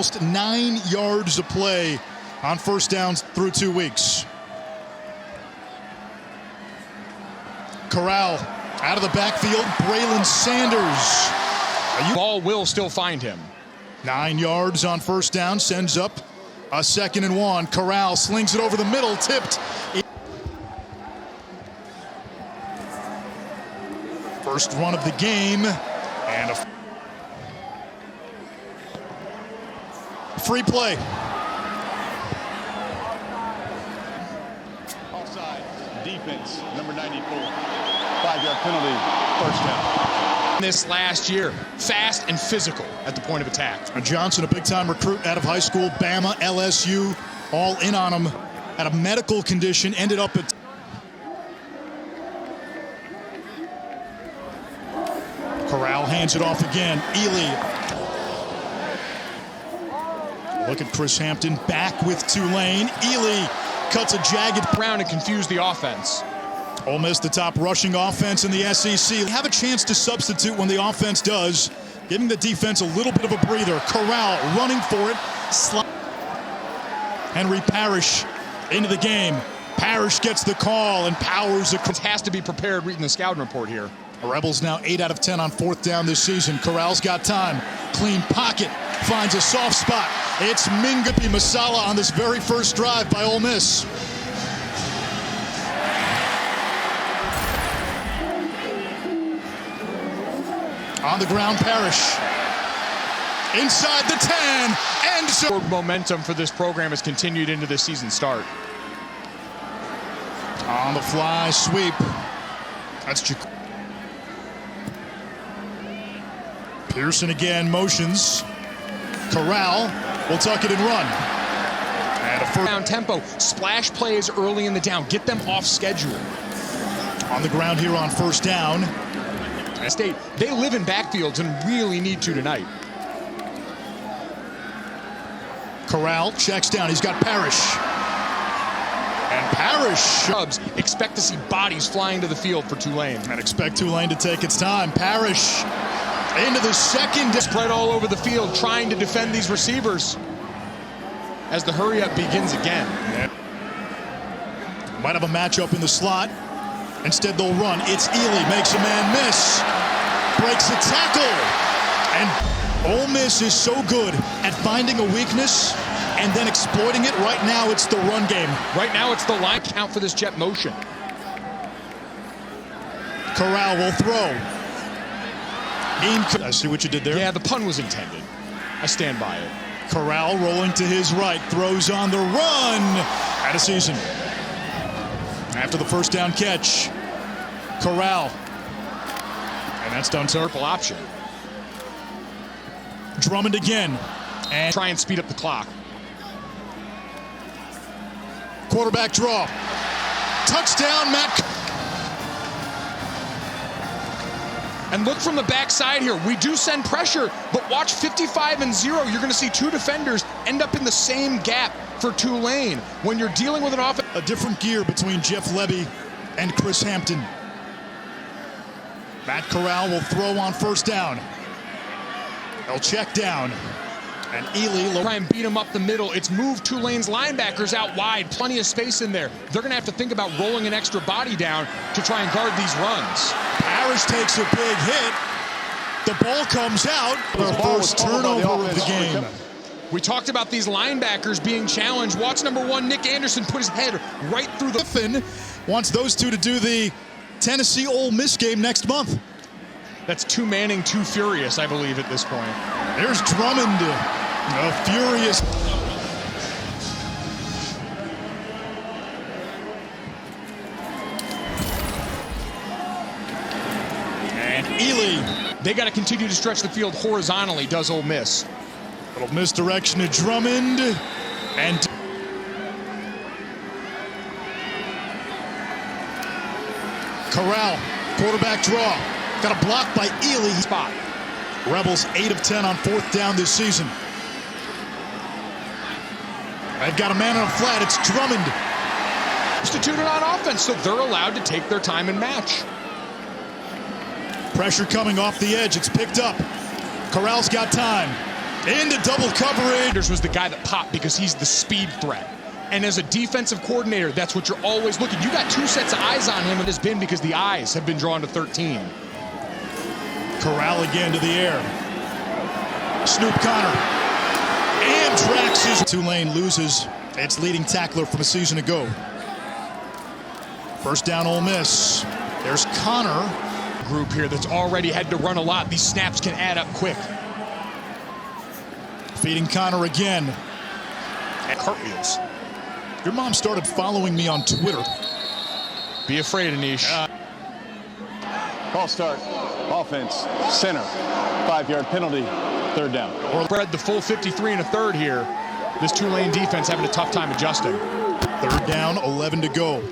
Almost 9 yards of play on first downs through 2 weeks. Corral out of the backfield. Braylon Sanders. Ball will still find him. 9 yards on first down. Sends up a 2nd and 1. Corral slings it over the middle. Tipped. First run of the game. And a free play. Offside. Defense, number 94. 5-yard penalty. First down. This last year, fast and physical at the point of attack. Johnson, a big-time recruit out of high school. Bama, LSU, all in on him. Had a medical condition. Ended up at... Corral hands it off again. Ealy. Look at Chris Hampton back with Tulane. Ealy cuts a jagged round and confuse the offense. Ole Miss, the top rushing offense in the SEC. Have a chance to substitute when the offense does, giving the defense a little bit of a breather. Corral running for it. Henry Parrish into the game. Parrish gets the call and powers it. Has to be prepared reading the scouting report here. The Rebels now 8 out of 10 on 4th down this season. Corral's got time. Clean pocket. Finds a soft spot. It's Mingapi Masala on this very first drive by Ole Miss. On the ground, Parrish. Inside the 10. And so momentum for this program has continued into the season start. On the fly sweep. That's Pearson again motions. Corral will tuck it and run. And a first down tempo, splash plays early in the down, get them off schedule. On the ground here on first down. State, they live in backfields and really need to tonight. Corral checks down. He's got Parrish. And Parrish. Cubs expect to see bodies flying to the field for Tulane. And expect Tulane to take its time. Parrish into the second. Spread all over the field trying to defend these receivers as the hurry-up begins again. Might have a matchup in the slot. Instead, they'll run. It's Ealy. Makes a man miss. Breaks a tackle. And Ole Miss is so good at finding a weakness and then exploiting it. Right now, it's the run game. Right now, it's the line count for this jet motion. Corral will throw. I see what you did there. Yeah, the pun was intended. I stand by it. Corral rolling to his right. Throws on the run. Out of season. After the first down catch. Corral. And that's done. Purple option. Drummond again. And try and speed up the clock. Quarterback draw. Touchdown, Matt. And look from the backside here. We do send pressure, but watch 55 and 0. You're going to see 2 defenders end up in the same gap for Tulane when you're dealing with an offense. A different gear between Jeff Levy and Chris Hampton. Matt Corral will throw on first down. They'll check down. And Ealy try and beat him up the middle. It's moved Tulane's linebackers out wide. Plenty of space in there. They're going to have to think about rolling an extra body down to try and guard these runs. Parrish takes a big hit. The ball comes out. The first turnover of the game. We talked about these linebackers being challenged. Watch number 1, Nick Anderson, put his head right through the... Griffin wants those two to do the Tennessee Ole Miss game next month. That's 2 Manning, 2 Furious, I believe, at this point. There's Drummond, a furious. And Ealy. They got to continue to stretch the field horizontally, does Ole Miss. Little misdirection to Drummond. And Corral, quarterback draw. Got a block by Ealy. Spot. Rebels 8 of 10 on 4th down this season. They've got a man on a flat. It's Drummond. Substituted on offense, so they're allowed to take their time and match. Pressure coming off the edge. It's picked up. Corral's got time. Into double coverage. Sanders was the guy that popped because he's the speed threat. And as a defensive coordinator, that's what you're always looking. You got two sets of eyes on him. It has been because the eyes have been drawn to 13. Corral again to the air. Snoop Connor. And tracks his. Tulane loses its leading tackler from a season ago. First down, Ole Miss. There's Connor. Group here that's already had to run a lot. These snaps can add up quick. Feeding Connor again. And cartwheels. Your mom started following me on Twitter. Be afraid, Anish. Ball start. Offense. Center. 5-yard penalty. Third down. Or spread the full 53 and a third here. This Tulane defense having a tough time adjusting. Third down, 11 to go.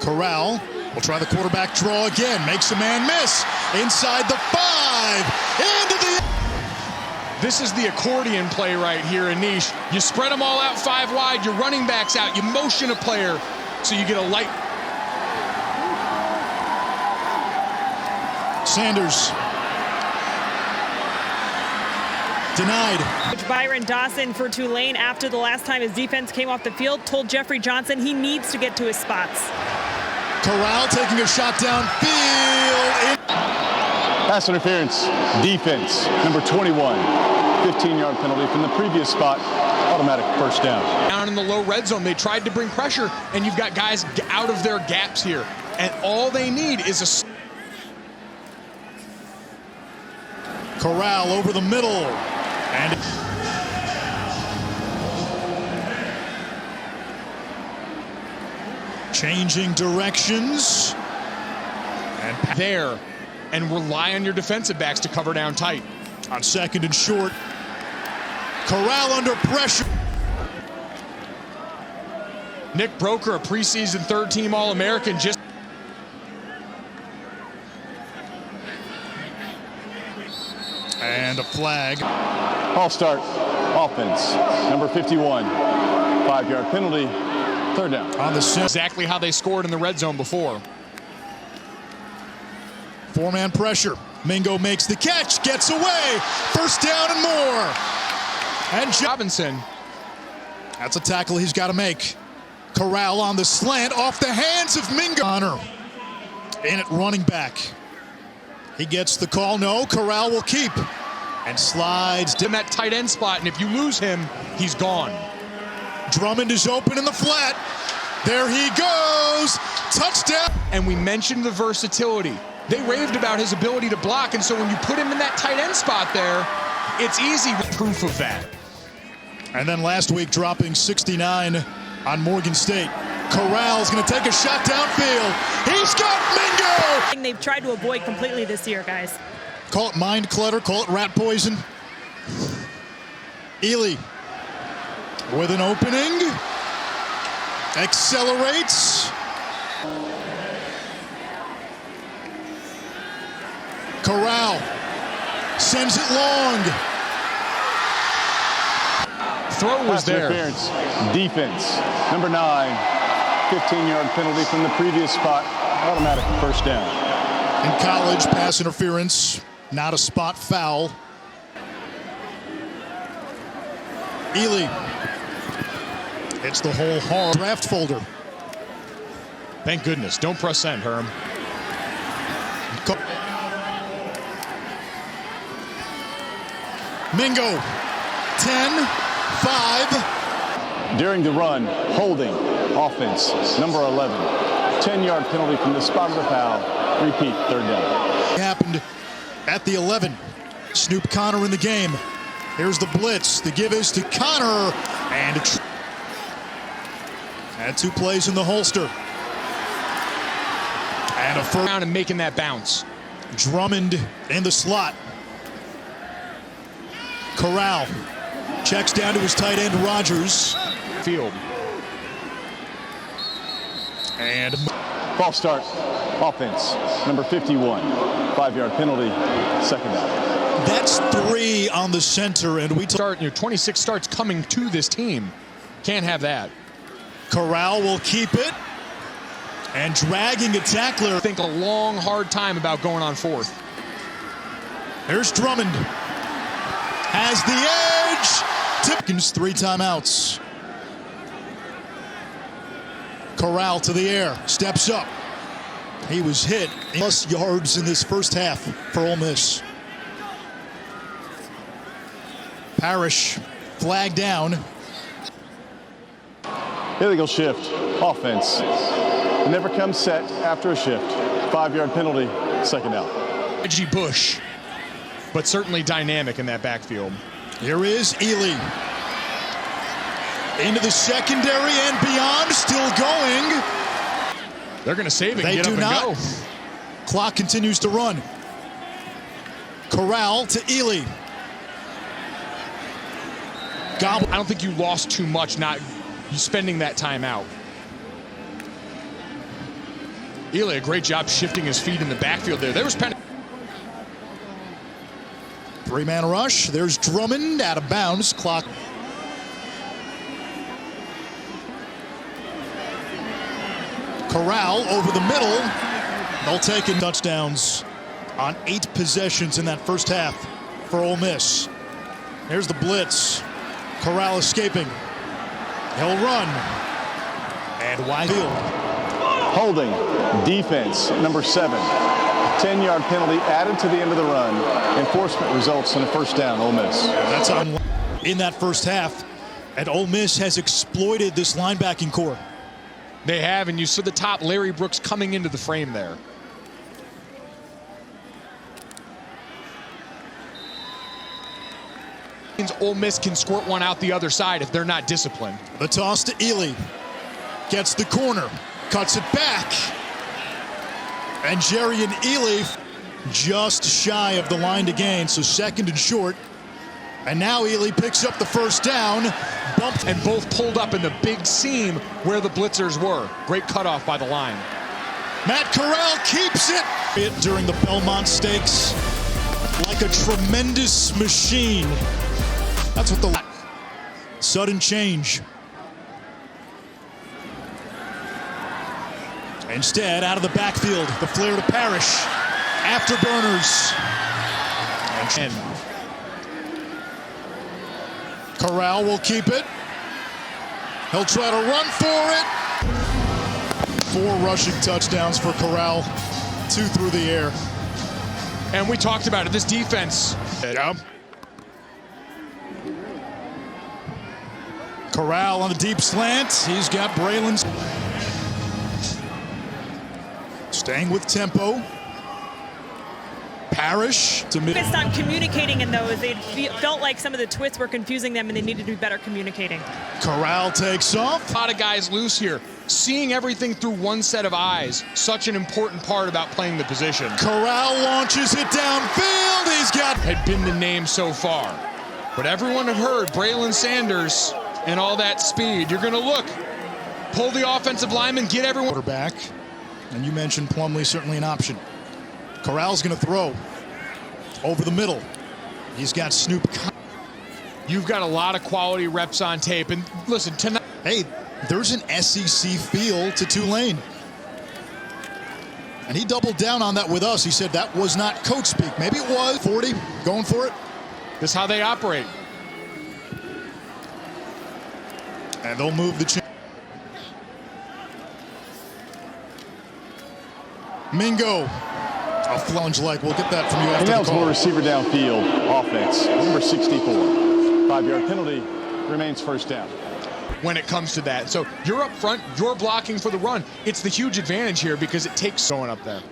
Corral will try the quarterback draw again. Makes a man miss. Inside the 5. Into the... This is the accordion play right here, Anish. You spread them all out 5 wide. Your running backs out. You motion a player so you get a light. Sanders. Denied. Byron Dawson for Tulane, after the last time his defense came off the field, told Jeffrey Johnson he needs to get to his spots. Corral taking a shot downfield. Pass interference. Defense. Number 21. 15-yard penalty from the previous spot. Automatic first down. Down in the low red zone, they tried to bring pressure, and you've got guys out of their gaps here. And all they need is a... Corral over the middle. And changing directions. And there. And rely on your defensive backs to cover down tight. On second and short. Corral under pressure. Nick Broeker, a preseason third-team All-American, just... And a flag. Ball start. Offense. Number 51. 5-yard penalty. Third down. On the center. Exactly how they scored in the red zone before. 4-man pressure. Mingo makes the catch. Gets away. First down and more. And Robinson. That's a tackle he's got to make. Corral on the slant off the hands of Mingo. Connor in at running back. He gets the call. No, Corral will keep. And slides In that tight end spot, and if you lose him, he's gone. Drummond is open in the flat. There he goes. Touchdown. And we mentioned the versatility. They raved about his ability to block, and so when you put him in that tight end spot there, it's easy with proof of that. And then last week dropping 69 on Morgan State. Corral's going to take a shot downfield. He's got Mingo. They've tried to avoid completely this year, guys. Call it mind clutter, call it rat poison. Ealy with an opening. Accelerates. Corral sends it long. Throw was there. Interference. Defense. Number 9. 15-yard penalty from the previous spot. Automatic first down. In college, pass interference, not a spot foul. Ealy. It's the whole hard draft folder. Thank goodness. Don't press send, Herm. Mingo. 10, 5. During the run, holding. Offense. Number 11. 10-yard penalty from the spot of the foul. Repeat, third down. Happened at the 11. Snoop Connor in the game. Here's the blitz. The give is to Connor. And had 2 plays in the holster. And a first Down and making that bounce. Drummond in the slot. Corral checks down to his tight end Rogers. Field. And Ball start. Offense. Number 51. 5-yard penalty. Second down. that's 3 on the center, and we start 26 starts coming to this team. Can't have that. Corral will keep it. And dragging a tackler. Think a long, hard time about going on 4th. Here's Drummond. has the edge. Tipkins, 3 timeouts. Corral to the air, steps up. He was hit plus yards in this first half for Ole Miss. Parrish flagged down. Illegal shift, offense. Never comes set after a shift. 5-yard penalty, second down. Reggie Bush, but certainly dynamic in that backfield. Here is Ealy. Into the secondary and beyond, still going. They're going to save it They and get do up not. and go. Clock continues to run. Corral to Ealy. I don't think you lost too much not spending that time out. Ealy, a great job shifting his feet in the backfield there. There was penalty. 3-man rush. There's Drummond out of bounds. Clock. Corral over the middle. They'll take in touchdowns on 8 possessions in that first half for Ole Miss. There's the blitz. Corral escaping. He'll run. And wide field. Holding, defense, number 7. 10-yard penalty added to the end of the run. Enforcement results in a first down, Ole Miss. That's on in that first half. And Ole Miss has exploited this linebacking core. They have, and you saw the top, Larry Brooks coming into the frame there. Ole Miss can squirt one out the other side if they're not disciplined. The toss to Ealy. Gets the corner. Cuts it back. And Jerrion Ealy just shy of the line to gain, so second and short. And now Ealy picks up the first down. Bumped. And both pulled up in the big seam where the blitzers were. Great cutoff by the line. Matt Corral keeps it during the Belmont Stakes like a tremendous machine. That's what the sudden change. Instead, out of the backfield, the flare to Parrish. Afterburners. And Corral will keep it. He'll try to run for it. 4 rushing touchdowns for Corral. 2 through the air. And we talked about it. This defense. Yeah. Corral on the deep slant. He's got Braylon. Staying with tempo. Parrish to mid. Focused on communicating in those. They felt like some of the twists were confusing them and they needed to be better communicating. Corral takes off. A lot of guys loose here. Seeing everything through one set of eyes, such an important part about playing the position. Corral launches it downfield. He's got. Had been the name so far. But everyone had heard Braylon Sanders and all that speed. You're going to look, pull the offensive lineman, get everyone. Quarterback. And you mentioned Plumlee, certainly an option. Corral's going to throw over the middle. He's got Snoop. You've got a lot of quality reps on tape. And listen, tonight. Hey, there's an SEC feel to Tulane. And he doubled down on that with us. He said that was not coach speak. Maybe it was. 40, going for it. This is how they operate. And they'll move the chain. Mingo. A flunge like. We'll get that from you after the call. Receiver downfield. Offense. Number 64. 5-yard penalty. Remains first down. When it comes to that. So you're up front. You're blocking for the run. It's the huge advantage here because it takes going up there.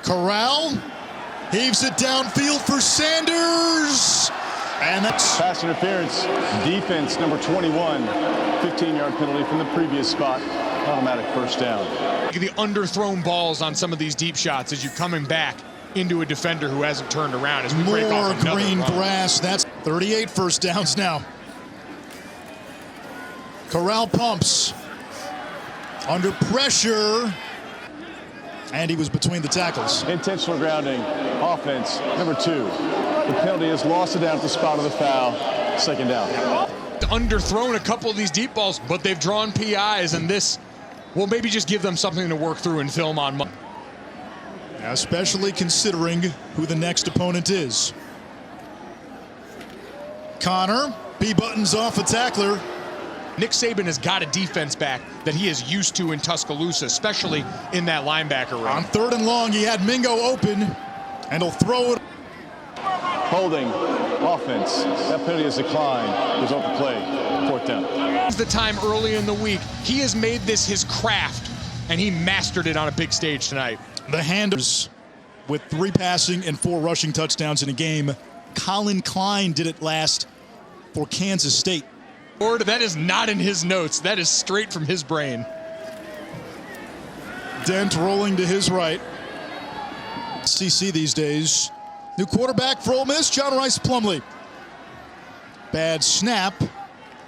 Corral heaves it downfield for Sanders. And that's Pass interference. Defense number 21. 15-yard penalty from the previous spot. Automatic first down. The underthrown balls on some of these deep shots as you're coming back into a defender who hasn't turned around as we break more off another green run. grass. That's 38 first downs now. Corral pumps. Under pressure. And he was between the tackles. Intentional grounding. Offense number 2. The penalty is lost it down at the spot of the foul. Second down. Underthrown a couple of these deep balls, but they've drawn PIs, and this will maybe just give them something to work through and film on Monday. especially considering who the next opponent is. Connor, B buttons off a tackler. Nick Saban has got a defense back that he is used to in Tuscaloosa, especially in that linebacker room. On 3rd and long, he had Mingo open, and he'll throw it. Holding, offense. That penalty is declined. Result of play, 4th down. The time early in the week, he has made this his craft, and he mastered it on a big stage tonight. The handers with 3 passing and 4 rushing touchdowns in a game. Colin Klein did it last for Kansas State. Lord, that is not in his notes. That is straight from his brain. Dent rolling to his right. CC these days. New quarterback for Ole Miss, John Rice Plumlee. Bad snap.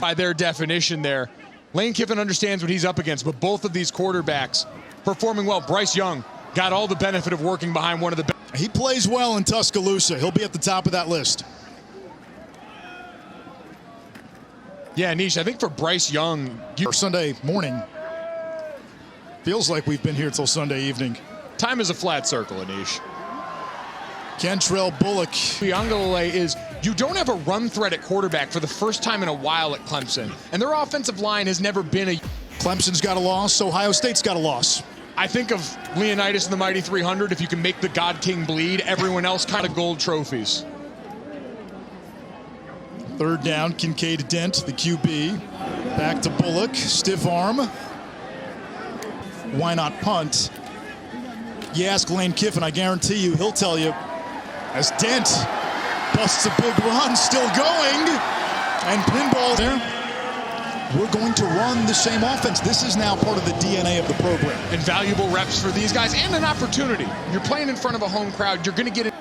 By their definition there, Lane Kiffin understands what he's up against, but both of these quarterbacks performing well. Bryce Young got all the benefit of working behind one of the best. He plays well in Tuscaloosa. He'll be at the top of that list. Yeah, Nish, I think for Bryce Young, For Sunday morning. Feels like we've been here till Sunday evening. time is a flat circle, Anish. Kentrell Bullock. Biangalale is, you don't have a run threat at quarterback for the first time in a while at Clemson, and their offensive line has never been a... Clemson's got a loss. Ohio State's got a loss. I think of Leonidas and the Mighty 300. If you can make the God King bleed, everyone else kind of gold trophies. 3rd down, Kincaid Dent, the QB. Back to Bullock, stiff arm. Why not punt? You ask Lane Kiffin, I guarantee you, he'll tell you. As Dent busts a big run, still going. And pinball there. We're going to run the same offense. This is now part of the DNA of the program. Invaluable reps for these guys and an opportunity. You're playing in front of a home crowd. You're going to get it.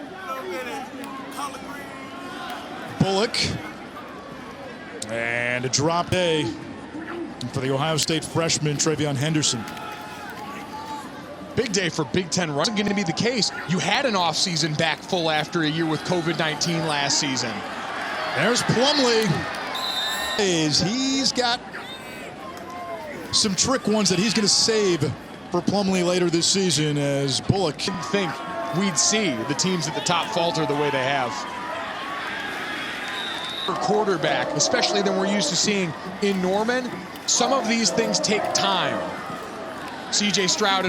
Bullock. And a drop day for the Ohio State freshman, Travion Henderson. Big day for Big Ten runs. It's going to be the case. You had an offseason back full after a year with COVID-19 last season. There's Plumlee. He's got some trick ones that he's going to save for Plumlee later this season as Bullock. Didn't think we'd see the teams at the top falter the way they have. For quarterback, especially than we're used to seeing in Norman, some of these things take time. CJ Stroud